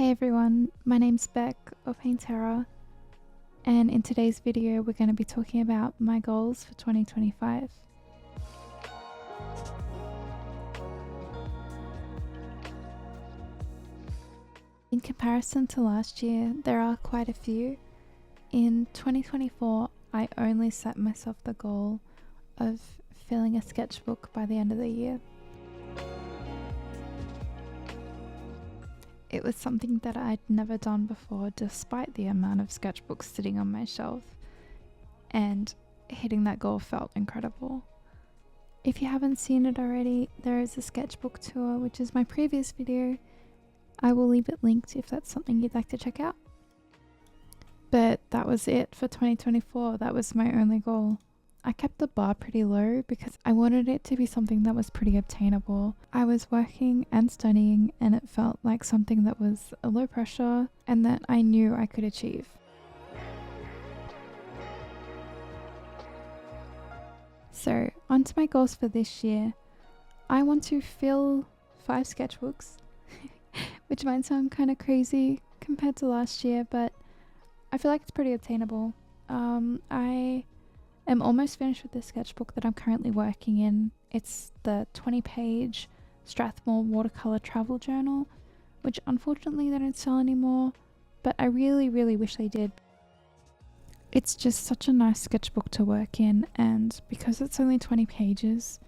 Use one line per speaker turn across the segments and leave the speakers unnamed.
Hey everyone, my name's Beck of Etchr, and in today's video we're going to be talking about my goals for 2025. In comparison to last year, there are quite a few. In 2024, I only set myself the goal of filling a sketchbook by the end of the year. It was something that I'd never done before, despite the amount of sketchbooks sitting on my shelf, and hitting that goal felt incredible. If you haven't seen it already, there is a sketchbook tour, which is my previous video. I will leave it linked if that's something you'd like to check out. But that was it for 2024. That was my only goal. I kept the bar pretty low because I wanted it to be something that was pretty obtainable. I was working and studying, and it felt like something that was a low pressure and that I knew I could achieve. So, on to my goals for this year. I want to fill 5 sketchbooks, which might sound kind of crazy compared to last year, but I feel like it's pretty obtainable. I'm almost finished with the sketchbook that I'm currently working in. It's the 20-page Strathmore watercolour travel journal, which unfortunately they don't sell anymore, but I really wish they did. It's just such a nice sketchbook to work in, and because it's only 20 pages,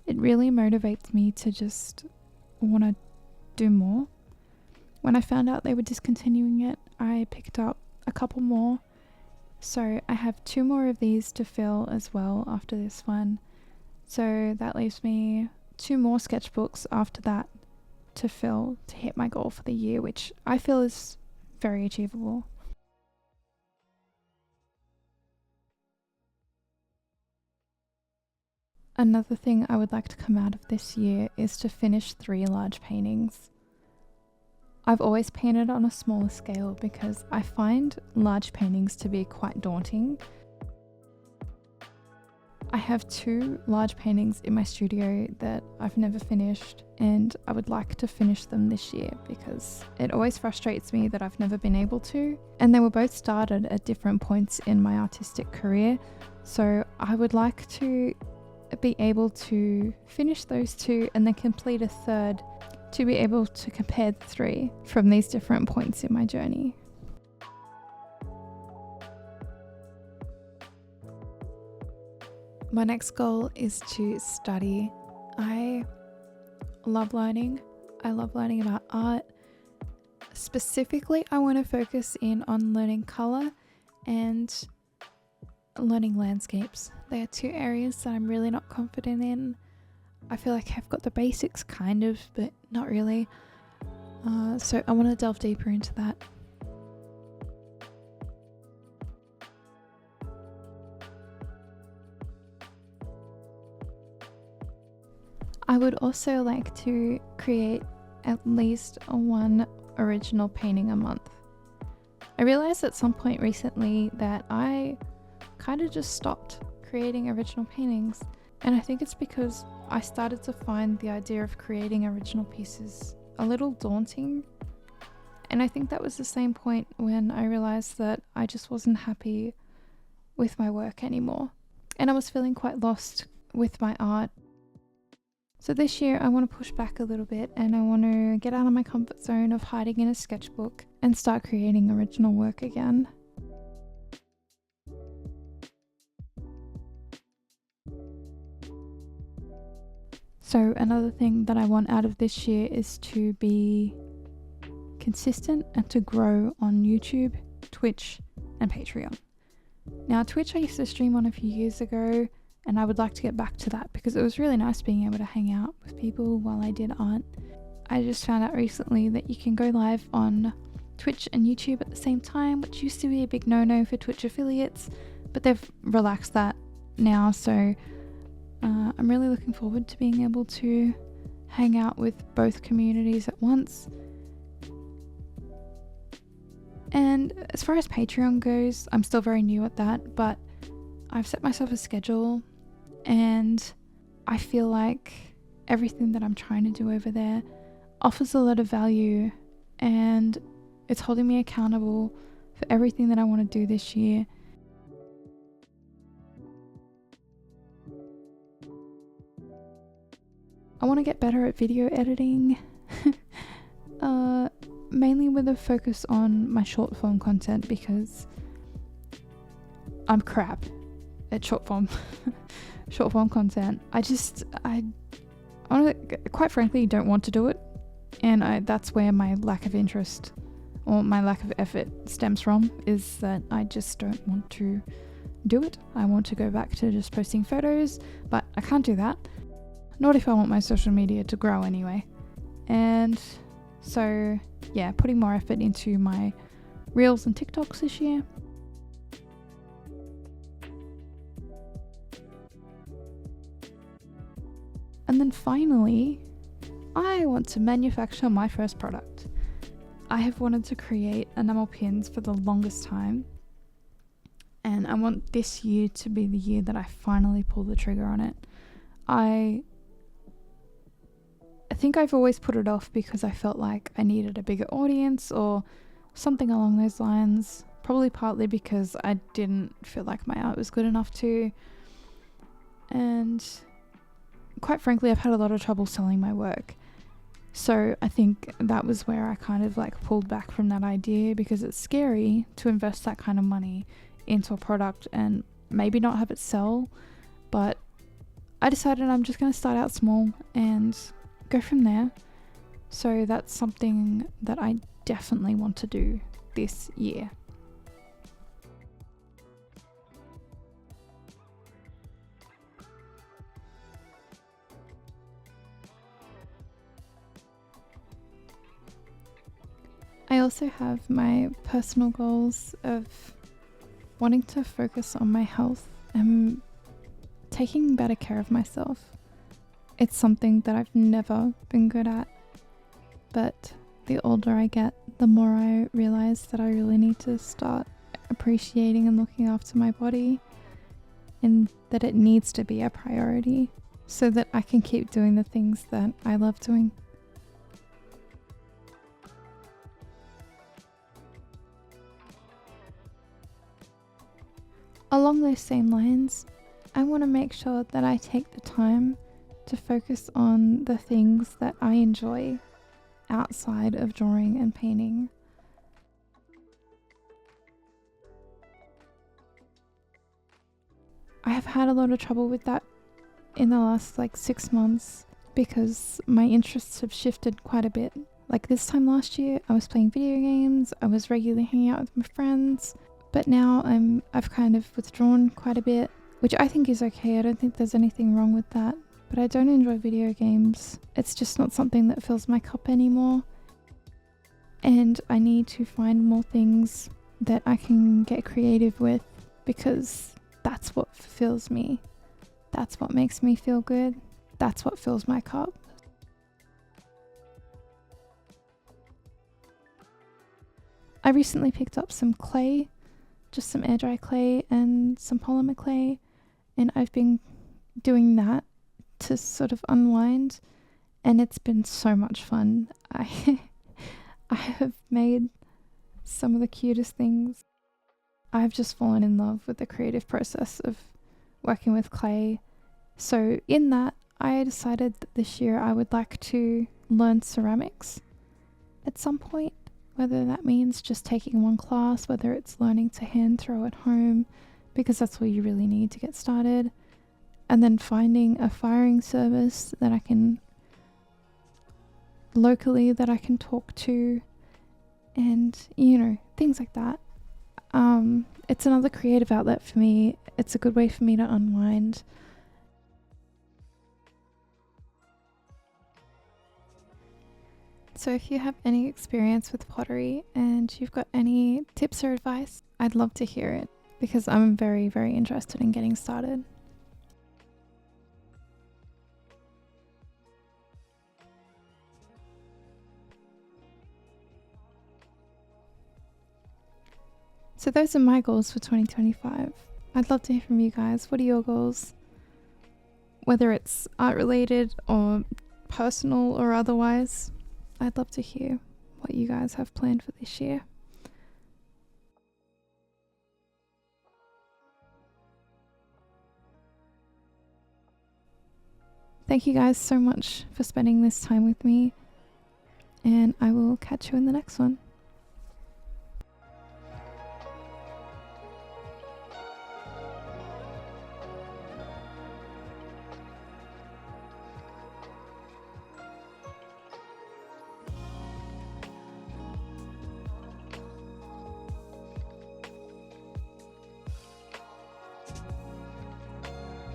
it really motivates me to just want to do more. When I found out they were discontinuing it, I picked up a couple more. So I have 2 more of these to fill as well after this one. So that leaves me 2 more sketchbooks after that to fill to hit my goal for the year, which I feel is very achievable. Another thing I would like to come out of this year is to finish 3 large paintings. I've always painted on a smaller scale because I find large paintings to be quite daunting. I have 2 large paintings in my studio that I've never finished, and I would like to finish them this year because it always frustrates me that I've never been able to, and they were both started at different points in my artistic career, so I would like to be able to finish those 2 and then complete a third to be able to compare the 3 from these different points in my journey. My next goal is to study. I love learning. I love learning about art. Specifically, I want to focus in on learning colour and learning landscapes. They are 2 areas that I'm really not confident in. I feel like I've got the basics kind of, but not really. So I want to delve deeper into that. I would also like to create at least 1 original painting a month. I realized at some point recently that I kind of just stopped creating original paintings, and I think it's because I started to find the idea of creating original pieces a little daunting, and I think that was the same point when I realized that I just wasn't happy with my work anymore, and I was feeling quite lost with my art. So this year I want to push back a little bit, and I want to get out of my comfort zone of hiding in a sketchbook and start creating original work again. So another thing that I want out of this year is to be consistent and to grow on YouTube, Twitch, and Patreon. Now, Twitch I used to stream on a few years ago, and I would like to get back to that because it was really nice being able to hang out with people while I did art. I just found out recently that you can go live on Twitch and YouTube at the same time, which used to be a big no-no for Twitch affiliates, but they've relaxed that now, so I'm really looking forward to being able to hang out with both communities at once. And as far as Patreon goes, I'm still very new at that, but I've set myself a schedule, and I feel like everything that I'm trying to do over there offers a lot of value, and It's holding me accountable for everything that I want to do this year. I want to get better at video editing, mainly with a focus on my short form content because I'm crap at short form content. I quite frankly don't want to do it, and that's where my lack of interest or my lack of effort stems from, is that I just don't want to do it. I want to go back to just posting photos, but I can't do that. Not if I want my social media to grow anyway. And so, yeah, putting more effort into my Reels and TikToks this year. And then finally, I want to manufacture my first product. I have wanted to create enamel pins for the longest time, and I want this year to be the year that I finally pull the trigger on it. I think I've always put it off because I felt like I needed a bigger audience or something along those lines. Probably partly because I didn't feel like my art was good enough to. And quite frankly, I've had a lot of trouble selling my work. So I think that was where I kind of like pulled back from that idea, because it's scary to invest that kind of money into a product and maybe not have it sell. But I decided I'm just going to start out small and go from there. So that's something that I definitely want to do this year. I also have my personal goals of wanting to focus on my health and taking better care of myself. It's something that I've never been good at, but the older I get, the more I realize that I really need to start appreciating and looking after my body, and that it needs to be a priority so that I can keep doing the things that I love doing. Along those same lines, I want to make sure that I take the time to focus on the things that I enjoy outside of drawing and painting. I have had a lot of trouble with that in the last 6 months because my interests have shifted quite a bit. Like this time last year, I was playing video games, I was regularly hanging out with my friends, but now I've kind of withdrawn quite a bit, which I think is okay. I don't think there's anything wrong with that. But I don't enjoy video games. It's just not something that fills my cup anymore. And I need to find more things that I can get creative with, because that's what fulfills me. That's what makes me feel good. That's what fills my cup. I recently picked up some clay, just some air dry clay and some polymer clay, and I've been doing that to sort of unwind, and it's been so much fun. I have made some of the cutest things. I've just fallen in love with the creative process of working with clay. So in that, I decided that this year I would like to learn ceramics at some point, whether that means just taking one class, whether it's learning to hand throw at home, because that's what you really need to get started, and then finding a firing service that I can locally that I can talk to, and things like that. It's another creative outlet for me. It's a good way for me to unwind. So if you have any experience with pottery and you've got any tips or advice, I'd love to hear it, because I'm very, very interested in getting started. So those are my goals for 2025. I'd love to hear from you guys. What are your goals? Whether it's art related or personal or otherwise, I'd love to hear what you guys have planned for this year. Thank you guys so much for spending this time with me, and I will catch you in the next one.